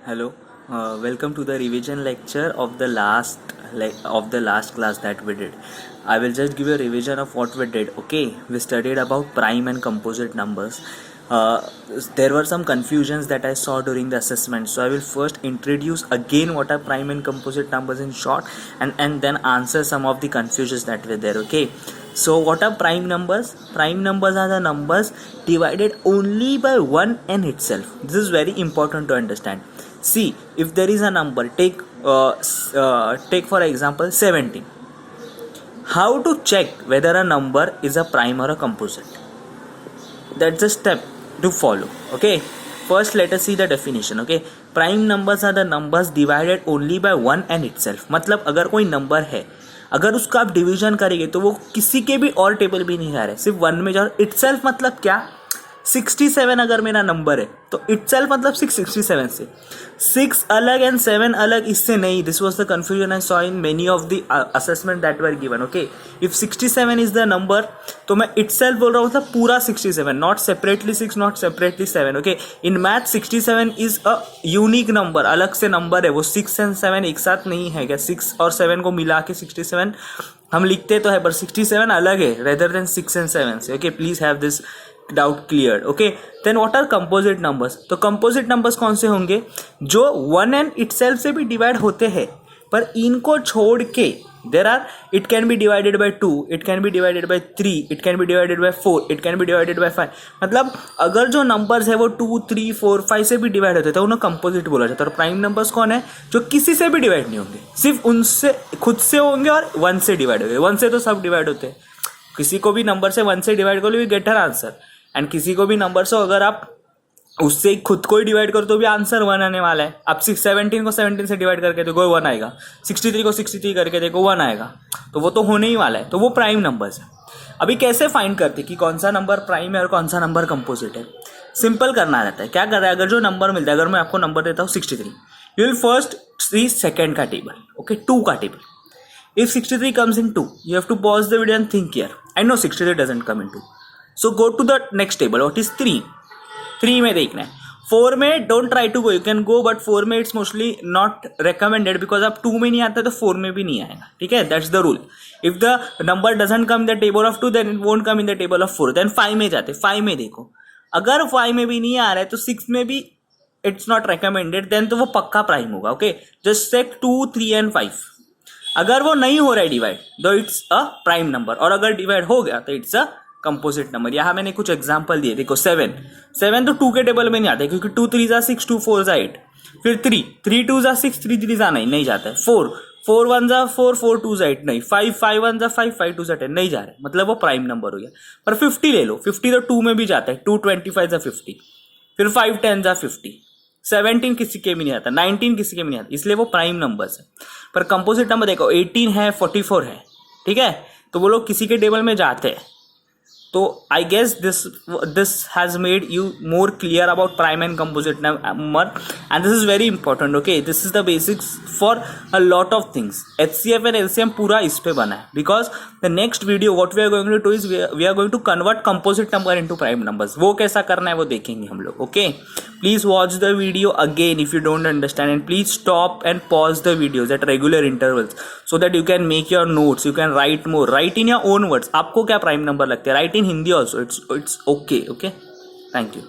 Hello, welcome to the revision lecture of the last class that we did. I will just give you a revision of what we did. Okay, we studied about prime and composite numbers. There were some confusions that I saw during the assessment, so I will first introduce again what are prime and composite numbers in short, and then answer some of the confusions that were there. Okay, so what are prime numbers? Prime numbers are the numbers divided only by one n itself. This is very important to understand. See, if there is a number, take for example 17. How to check whether a number is a prime or a composite? That's the step to follow. Okay, first let us see the definition. Okay, prime numbers are the numbers divided only by one n itself. मतलब अगर कोई number है, अगर उसका आप division करेंगे तो वो किसी के भी और टेबल भी नहीं आ रहा है, सिर्फ वन में जाओ. इटसेल्फ मतलब क्या? 67 अगर मेरा नंबर है तो इटसेल्फ मतलब 667 से 6 अलग एंड 7 अलग, इससे नहीं. This was the confusion I saw in many of the assessment that were given. Okay, if 67 is the number तो मैं इटसेल्फ बोल रहा हूँ मतलब पूरा 67, not separately 6, not separately 7. Okay, in math 67 is a unique number, अलग से number है वो. 6 एंड 7 एक साथ नहीं है क्या? 6 और 7 को मिला के 67 हम लिखते तो है, पर 67 अलग है रेदर देन 6 एंड 7 से. Okay, please have this doubt clear. Okay, then what are composite numbers? तो कंपोजिट नंबर्स कौन से होंगे? जो वन एंड इटसेल्फ से भी डिवाइड होते हैं, पर इनको छोड़ के there are, it can be divided by 2, it can be divided by 3, it can be divided by 4, it can be divided by 5. मतलब अगर जो नंबर्स है वो 2, 3, 4, 5 से भी डिवाइड होते हैं तो उन्हें कंपोजिट बोला जाता है. और प्राइम नंबर्स कौन है? जो किसी से भी डिवाइड नहीं होंगे, सिर्फ उनसे खुद से होंगे और 1 से डिवाइड होंगे. 1 से तो सब डिवाइड होते हैं. किसी को भी नंबर से 1 से डिवाइड करो, you get an answer. And किसी को भी नंबर से अगर आप उससे खुद को ही डिवाइड करो तो भी आंसर 1 आने वाला है. आप 17 को 17 से डिवाइड करके देखो 1 आएगा, 63 को 63 करके देखो 1 आएगा, तो वो तो होने ही वाला है. तो वो प्राइम नंबर्स है. अभी कैसे फाइंड करते कि कौन सा नंबर प्राइम है और कौन सा नंबर कंपोजिट है? सिंपल करना रहता है. क्या कर रहा है? अगर जो नंबर मिलता है, अगर मैं आपको नंबर देता हूँ 63, you will first see second का टेबल. ओके, 2 का table. If 63 comes in 2, you have to pause the video and think here. I know 63 doesn't come in 2. So go to the next table. What is 3? 3 में देखना है. 4 में don't try to go. You can go, but 4 में it's mostly not recommended because अब 2 में नहीं आता तो 4 में भी नहीं आएगा. ठीक है, that's the rule. If the number doesn't come in the table of 2, then it won't come in the table of 4. Then 5 में जाते. 5 में देखो, अगर 5 में भी नहीं आ रहा है तो 6 में भी it's not recommended. Then तो वो पक्का प्राइम होगा. Okay, just check 2, 3 and 5. अगर वो नहीं हो रहा है डिवाइड तो इट्स अ प्राइम नंबर, और अगर डिवाइड हो गया तो इट्स अ कंपोजिट नंबर. यहाँ मैंने कुछ एग्जांपल दिए. देखो 7 तो 2 के टेबल में नहीं आता है क्योंकि 2 3 जा 6, 2 4 जा 8. फिर 3 2 जा 6, 3 3 जा नहीं जाता है. 4 1 जा 4, 4 2 जा 8 नहीं. 5 1 जा 5, 5 2 जा 10 नहीं जा रहा है, मतलब वो प्राइम नंबर हो गया. पर 50 ले लो, 50 तो 2 में भी जाता है. 2 25 जा 50, फिर 5 10 जा 50, 17 किसी के भी नहीं आता, 19 किसी के भी नहीं आता, इसलिए वो प्राइम नंबर्स है. पर कंपोजिट नंबर देखो 18 है, 44 है. ठीक है, तो वो लोग किसी के टेबल में जाते हैं. तो I guess this has made you more clear about prime and composite number, and this is very important. Okay, this is the basics for a lot of things. HCF and LCM पूरा इस पे बना है, because the next video what we are going to do is we are going to convert composite number into prime numbers. वो कैसा करना है वो देखेंगे हम लोग. Okay, please watch the video again if you don't understand, and please stop and pause the videos at regular intervals so that you can make your notes, you can write more, right in your own words. आपको क्या prime number लगते हैं, right in Hindi also, it's okay. Okay, thank you.